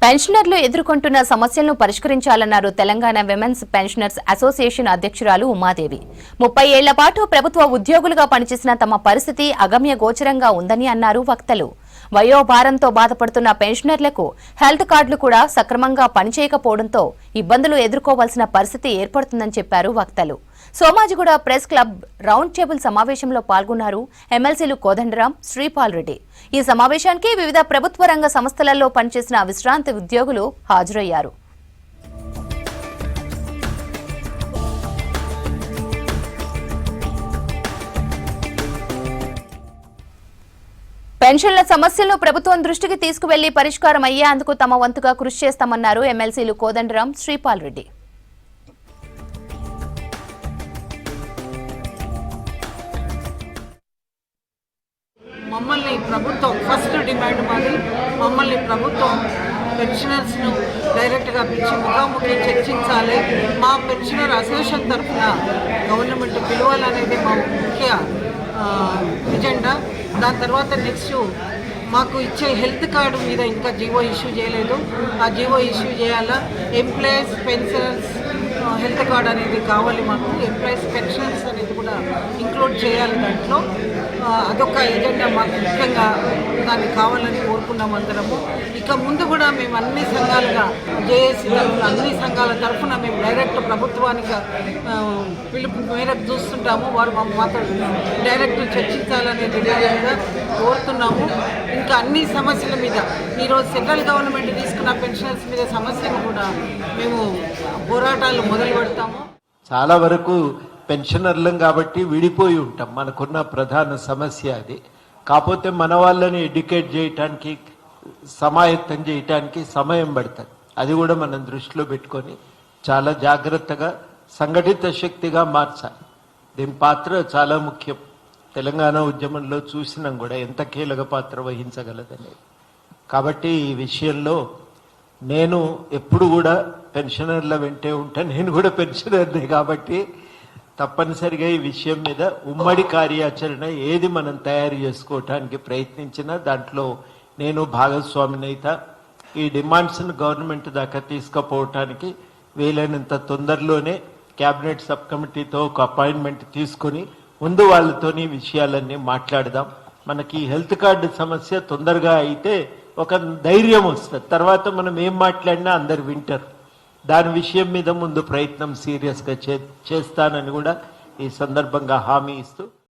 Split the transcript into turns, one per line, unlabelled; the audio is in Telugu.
పెన్షనర్లు ఎదుర్కొంటున్న సమస్యలను పరిష్కరించాలన్నారు తెలంగాణ విమెన్స్ పెన్షనర్స్ అసోసియేషన్ అధ్యక్షురాలు ఉమాదేవి. 30 ఏళ్ల పాటు ప్రభుత్వ ఉద్యోగులుగా పనిచేసిన తమ పరిస్థితి అగమ్య గోచరంగా ఉందని అన్నారు వక్తలు. వయోభారంతో బాధపడుతున్న పెన్షనర్లకు హెల్త్ కార్డులు కూడా సక్రమంగా పనిచేయకపోవడంతో ఇబ్బందులు ఎదుర్కోవాల్సిన పరిస్థితి ఏర్పడుతుందని చెప్పారు వక్తలు. Somajiguda press club round table సమావేశంలో పాల్గొన్నారు ఎమ్మెల్సీలు కోదండరాం, శ్రీపాల్ రెడ్డి. ఈ సమావేశానికి వివిధ ప్రభుత్వ రంగ సంస్థలలో పనిచేసిన విశ్రాంతి ఉద్యోగులు హాజరయ్యారు. పెన్షన్ల సమస్యలను ప్రభుత్వం దృష్టికి తీసుకువెళ్లి పరిష్కారం అయ్యేందుకు తమ వంతుగా కృషి చేస్తామన్నారు ఎమ్మెల్సీలు కోదండరాం, శ్రీపాల్ రెడ్డి.
మమ్మల్ని ప్రభుత్వం ఫస్ట్ డిమాండ్ మాది, మమ్మల్ని ప్రభుత్వం పెన్షనర్స్ను డైరెక్ట్గా పిలిచి ముఖాముఖి చర్చించాలి. మా పెన్షనర్ అసోసియేషన్ తరఫున గవర్నమెంట్ పిలవాలనేది మా ముఖ్య ఎజెండా. దాని తర్వాత నెక్స్ట్ మాకు ఇచ్చే హెల్త్ కార్డు మీద ఇంకా జీవో ఇష్యూ చేయలేదు. ఆ జీవో ఇష్యూ చేయాలా. ఎంప్లాయీస్ పెన్షనర్స్ హెల్త్ కార్డు అనేది కావాలి మాకు. ఎంప్లాయీస్ పెన్షన్స్ అనేది కూడా ఇంక్లూడ్ చేయాలి దాంట్లో. అదొక ఎజెండా మాకు ముఖ్యంగా దాన్ని కావాలని కోరుకున్నాం అందరము. ఇక ముందు కూడా మేము అన్ని సంఘాలుగా జేఏసీ తరఫున అన్ని సంఘాల తరఫున మేము డైరెక్ట్ ప్రభుత్వానికి పిలుపు మేరకు చూస్తుంటాము. వారు మాతో డైరెక్ట్ చర్చించాలనే డిమాండ్గా కోరుతున్నాము. ఇంకా అన్ని సమస్యల మీద ఈరోజు సెంట్రల్ గవర్నమెంట్ తీసుకున్న పెన్షనర్స్ మీద సమస్యను కూడా మేము పోరాటాలు మొదలు పెడతాము.
చాలా వరకు పెన్షనర్లం కాబట్టి విడిపోయి ఉంటాం. మనకున్న ప్రధాన సమస్య అది. కాకపోతే మన వాళ్ళని ఎడ్యుకేట్ చేయటానికి, సమాయత్తం చేయటానికి సమయం పడుతుంది. అది కూడా మనం దృష్టిలో పెట్టుకొని చాలా జాగ్రత్తగా సంఘటిత శక్తిగా మార్చాలి. దీని పాత్ర చాలా ముఖ్యం. తెలంగాణ ఉద్యమంలో చూసినాం కూడా ఎంత కీలక పాత్ర వహించగలదనేది. కాబట్టి ఈ విషయంలో నేను ఎప్పుడు కూడా పెన్షనర్ల వెంటే ఉంటాను. నేను కూడా పెన్షనర్నే కాబట్టి తప్పనిసరిగా ఈ విషయం మీద ఉమ్మడి కార్యాచరణ ఏది మనం తయారు చేసుకోవటానికి ప్రయత్నించినా దాంట్లో నేను భాగస్వామినైతే ఈ డిమాండ్స్ను గవర్నమెంట్ దాకా తీసుకుపోవటానికి వీలైనంత తొందరలోనే క్యాబినెట్ సబ్ కమిటీతో ఒక అపాయింట్మెంట్ తీసుకుని ముందు వాళ్ళతోని విషయాలన్నీ మాట్లాడదాం. మనకి హెల్త్ కార్డు సమస్య తొందరగా అయితే ఒక ధైర్యం వస్తుంది. తర్వాత మనం ఏం మాట్లాడినా అందరు వింటారు. దాని విషయం మీద ముందు ప్రయత్నం సీరియస్గా చేస్తానని కూడా ఈ సందర్భంగా హామీ ఇస్తూ